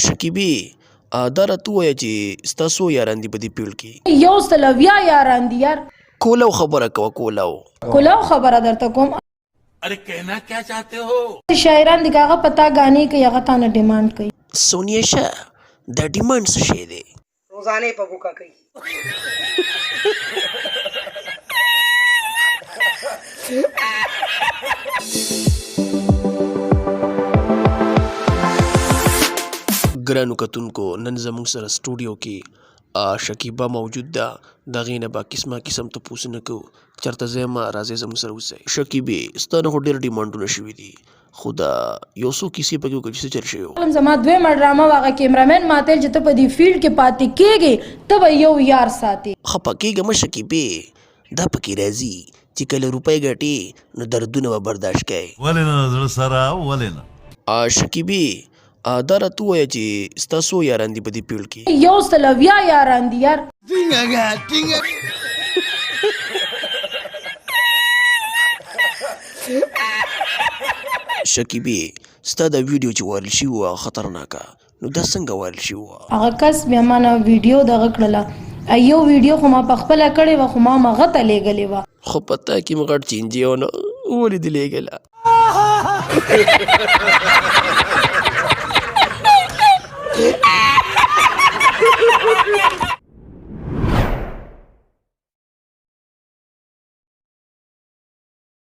شکیبي دا راته ووایه چې ستا څو یاران دي په دې پیړ کې؟ 120 یاران دي یار. کولاو خبره کوه کولاو. کولاو خبره درته کوم. अरे कहना क्या चाहते हो؟ شاعران دي هغه پتا غانې کوي هغه تانه ډیماند کوي. سونیا شاه دا ډیماند څه شی دی؟ روزانه په بوکا کوي. ګرانو کتونکو نن زموږ سره سټوډیو کې شکیبه موجود ده. د هغې نه به قسمه قسم تپوسونه کوو چېرته ځی مه راځئ زموږ سره اوسئ. شکیبې ستا نه خو ډېر ډیمانډونه شوي دي خو دا یو څو کیسې پکې وکړه چې څه چل شوي وو. زما دویمه ډرامه وه هغه کیمرامین ماته ویل چې ته په دې فیلډ کې پاتې کېږې ته به یو یار ساتې. خفه کېږه مه شکیبې دا پکې راځي چې کله روپۍ ګټې نو دردونه به برداشت کوې. ولې نه زړه سره ولې نه؟ شکیبې دا راته ووایه چې ستا څو یاران دي په دې پیړ کې؟ 120 یاران دي یار. شکیبې ستا دا ویډیو چې وایرل شوي وه خطرناکه نو دا څنګه وایرل شوي وه؟ هغه کس بیا ما نه ویډیو دغه کړله یو ویډیو خو ما پخپله کړې وه خو ما هغه ته لیږلې وه. خو په تا کې مې غټ چینجی و نو ولې دې لیږله؟